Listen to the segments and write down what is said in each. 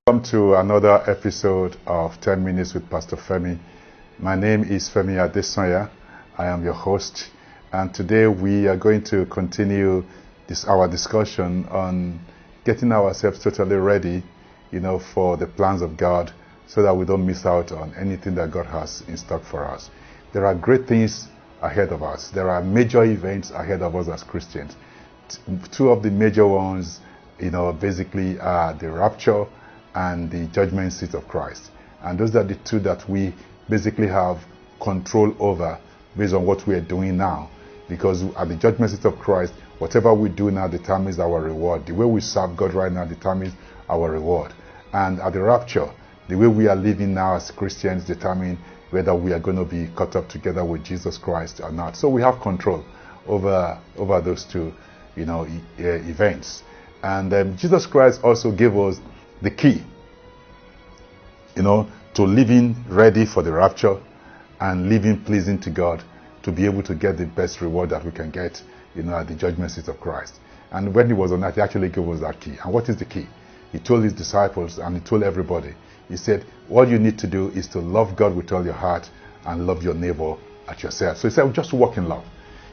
Welcome to another episode of 10 Minutes with Pastor Femi. My name is Femi Adesanya. I am your host, and today we are going to continue our discussion on getting ourselves totally ready, for the plans of God, so that we don't miss out on anything that God has in stock for us. There are great things ahead of us. There are major events ahead of us as Christians. Two of the major ones, basically are the rapture and the judgment seat of Christ. And those are the two that we basically have control over based on what we are doing now. Because at the judgment seat of Christ, whatever we do now determines our reward. The way we serve God right now determines our reward. And at the rapture, the way we are living now as Christians determine whether we are going to be caught up together with Jesus Christ or not. So we have control over those two, events. And Jesus Christ also gave us the key, to living ready for the rapture and living pleasing to God, to be able to get the best reward that we can get, at the judgment seat of Christ. And when he was on earth, he actually gave us that key. And what is the key? He told his disciples and he told everybody. He said, all you need to do is to love God with all your heart and love your neighbor as yourself. So he said, just walk in love.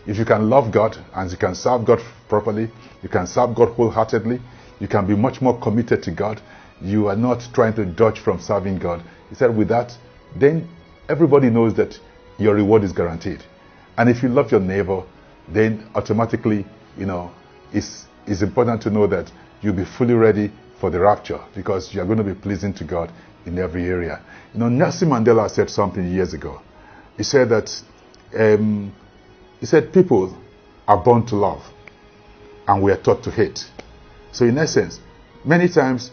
If you can love God and you can serve God properly, you can serve God wholeheartedly, you can be much more committed to God. You are not trying to dodge from serving God. He said, with that, then everybody knows that your reward is guaranteed. And if you love your neighbor, then automatically, it's important to know that you'll be fully ready for the rapture because you're going to be pleasing to God in every area. Nelson Mandela said something years ago. He said that, people are born to love and we are taught to hate. So in essence, many times,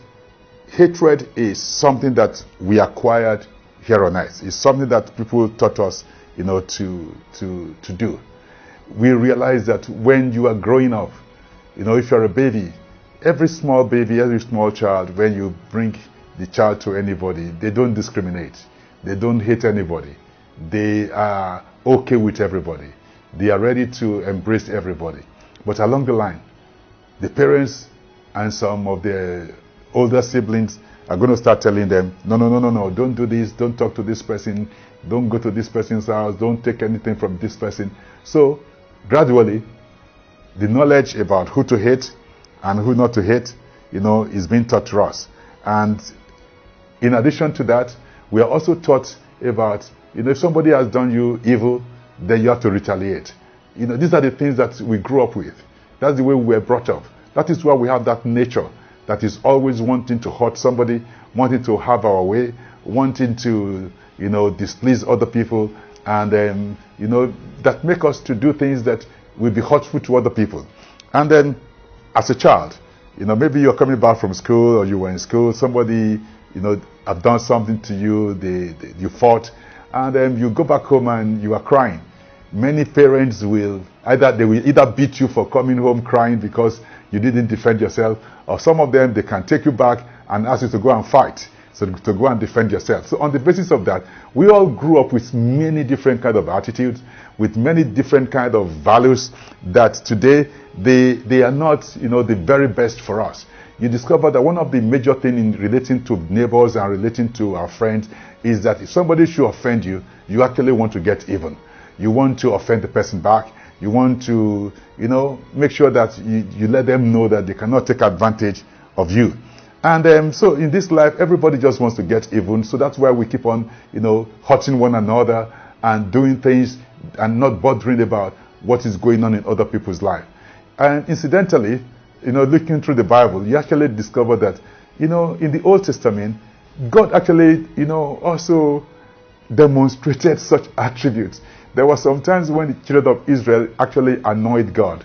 hatred is something that we acquired here on earth. It's something that people taught us, to do. We realize that when you are growing up, if you're a baby, every small baby, every small child, when you bring the child to anybody, they don't discriminate. They don't hate anybody. They are okay with everybody. They are ready to embrace everybody. But along the line, the parents and some of the older siblings are going to start telling them, no, don't do this, don't talk to this person, don't go to this person's house, don't take anything from this person. So gradually, the knowledge about who to hate and who not to hate, is being taught to us. And in addition to that, we are also taught about, if somebody has done you evil, then you have to retaliate. These are the things that we grew up with. That's the way we were brought up. That is why we have that nature that is always wanting to hurt somebody, wanting to have our way, wanting to, displease other people, and that make us to do things that will be hurtful to other people. And then, as a child, maybe you're coming back from school or you were in school, somebody, have done something to you, you fought, and then you go back home and you are crying. Many parents will either beat you for coming home crying because you didn't defend yourself, or some of them, they can take you back and ask you to go and fight, so to go and defend yourself. So on the basis of that, we all grew up with many different kind of attitudes, with many different kind of values that today, they are not, the very best for us. You discover that one of the major things in relating to neighbors and relating to our friends is that if somebody should offend you, you actually want to get even. You want to offend the person back. You want to, make sure that you let them know that they cannot take advantage of you. And so in this life, everybody just wants to get even. So that's why we keep on, hurting one another and doing things and not bothering about what is going on in other people's life. And incidentally, looking through the Bible, you actually discover that, in the Old Testament, God actually, also demonstrated such attributes. There were some times when the children of Israel actually annoyed God.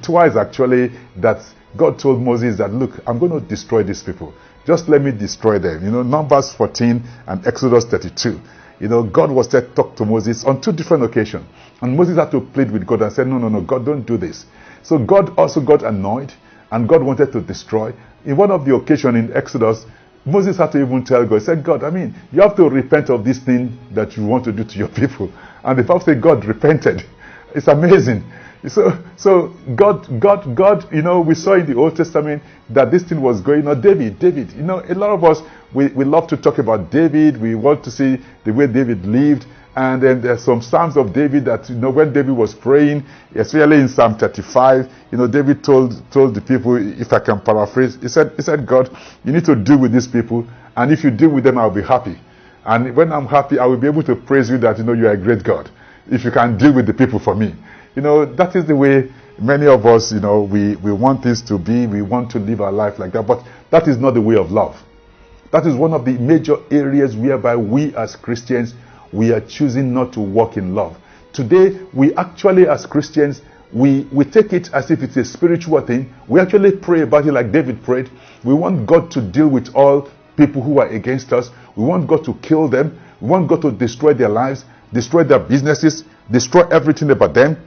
Twice actually that God told Moses that, look, I'm going to destroy these people. Just let me destroy them. Numbers 14 and Exodus 32. God was there to talk to Moses on two different occasions. And Moses had to plead with God and said, no, God, don't do this. So God also got annoyed and God wanted to destroy. In one of the occasions in Exodus, Moses had to even tell God, he said, God, you have to repent of this thing that you want to do to your people. And the Bible says God repented. It's amazing. So God, we saw in the Old Testament that this thing was going on. David, a lot of us, we love to talk about David. We want to see the way David lived. And then there's some Psalms of David that, when David was praying, especially in Psalm 35, David told the people, if I can paraphrase, he said, God, you need to deal with these people. And if you deal with them, I'll be happy. And when I'm happy, I will be able to praise you that, you are a great God. If you can deal with the people for me. That is the way many of us, we want this to be. We want to live our life like that. But that is not the way of love. That is one of the major areas whereby we as Christians, we are choosing not to walk in love. Today, we actually as Christians, we take it as if it's a spiritual thing. We actually pray about it like David prayed. We want God to deal with all people who are against us. We want God to kill them. We want God to destroy their lives, destroy their businesses, destroy everything about them.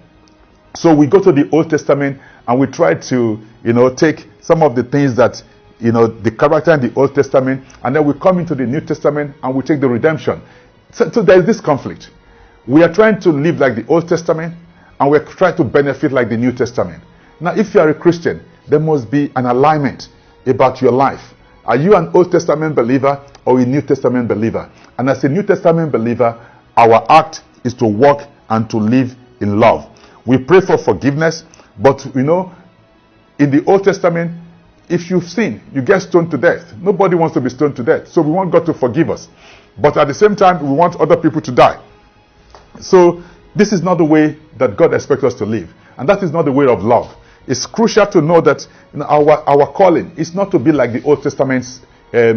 So we go to the Old Testament and we try to, take some of the things that, the character in the Old Testament, and then we come into the New Testament and we take the redemption. So there is this conflict. We are trying to live like the Old Testament and we're trying to benefit like the New Testament. Now, if you are a Christian, there must be an alignment about your life. Are you an Old Testament believer or a New Testament believer? And as a New Testament believer, our act is to walk and to live in love. We pray for forgiveness, but in the Old Testament, if you've sinned, you get stoned to death. Nobody wants to be stoned to death. So we want God to forgive us. But at the same time, we want other people to die. So this is not the way that God expects us to live. And that is not the way of love. It's crucial to know that our calling is not to be like the Old Testament's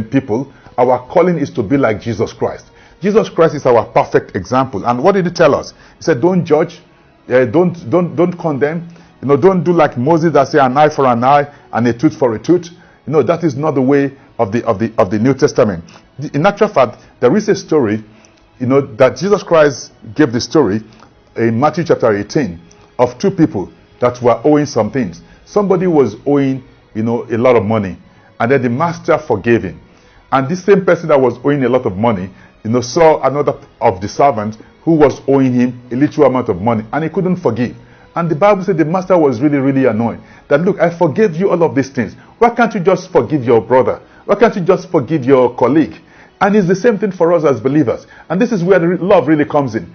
people. Our calling is to be like Jesus Christ. Jesus Christ is our perfect example. And what did he tell us? He said, don't judge, don't condemn. Don't do like Moses that say an eye for an eye and a tooth for a tooth. That is not the way of the New Testament. In actual fact, there is a story, that Jesus Christ gave the story in Matthew chapter 18 of two people that were owing some things. Somebody was owing, a lot of money, and then the master forgave him. And this same person that was owing a lot of money, saw another of the servants who was owing him a little amount of money, and he couldn't forgive. And the Bible said the master was really, really annoyed. That, look, I forgave you all of these things. Why can't you just forgive your brother? Why can't you just forgive your colleague? And it's the same thing for us as believers. And this is where the love really comes in.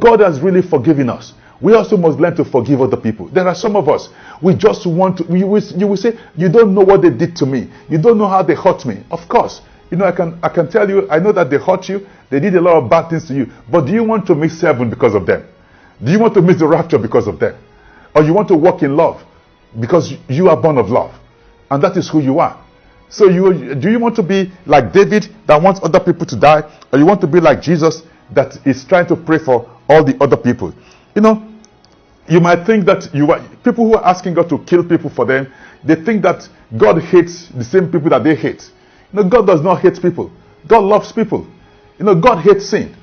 God has really forgiven us. We also must learn to forgive other people. There are some of us, we just want to, you will say, you don't know what they did to me. You don't know how they hurt me. Of course, I can tell you, I know that they hurt you. They did a lot of bad things to you. But do you want to miss heaven because of them? Do you want to miss the rapture because of them? Or you want to walk in love because you are born of love? And that is who you are. So do you want to be like David that wants other people to die? Or you want to be like Jesus that is trying to pray for all the other people? You might think that people who are asking God to kill people for them, they think that God hates the same people that they hate. God does not hate people. God loves people. God hates sin.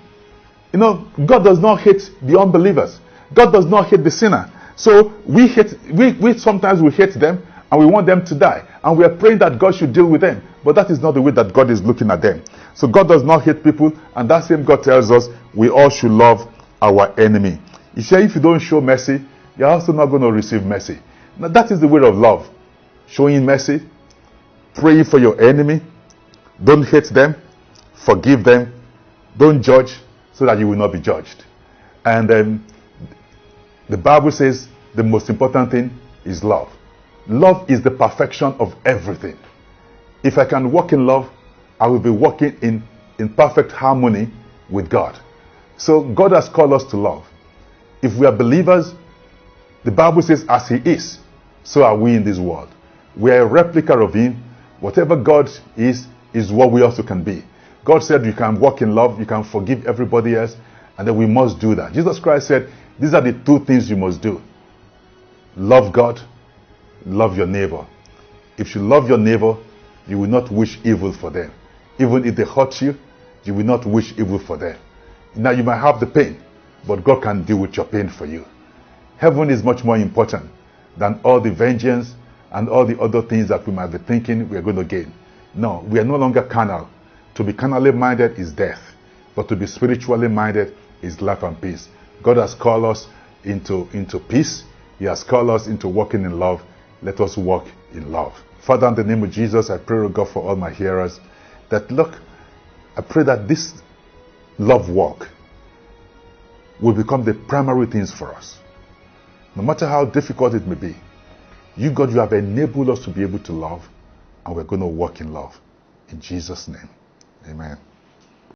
God does not hate the unbelievers. God does not hate the sinner. So we sometimes we hate them and we want them to die. And we are praying that God should deal with them. But that is not the way that God is looking at them. So God does not hate people, and that same God tells us we all should love our enemy. He said if you don't show mercy, you're also not going to receive mercy. Now that is the way of love. Showing mercy, praying for your enemy, don't hate them, forgive them, don't judge so that you will not be judged. And the Bible says the most important thing is love. Love is the perfection of everything. If I can walk in love, I will be walking in perfect harmony with God. So God has called us to love. If we are believers, the Bible says as He is, so are we in this world. We are a replica of Him. Whatever God is what we also can be. God said you can walk in love, you can forgive everybody else, and then we must do that. Jesus Christ said, these are the two things you must do. Love God, love your neighbor. If you love your neighbor, you will not wish evil for them. Even if they hurt you, you will not wish evil for them. Now you might have the pain, but God can deal with your pain for you. Heaven is much more important than all the vengeance and all the other things that we might be thinking we are going to gain. No, we are no longer carnal. To be carnally minded is death, but to be spiritually minded is life and peace. God has called us into peace, He has called us into walking in love. Let us walk in love. Father, in the name of Jesus, I pray, O God, for all my hearers, that, look, I pray that this love walk will become the primary things for us. No matter how difficult it may be, you, God, you have enabled us to be able to love, and we're going to walk in love. In Jesus' name, amen.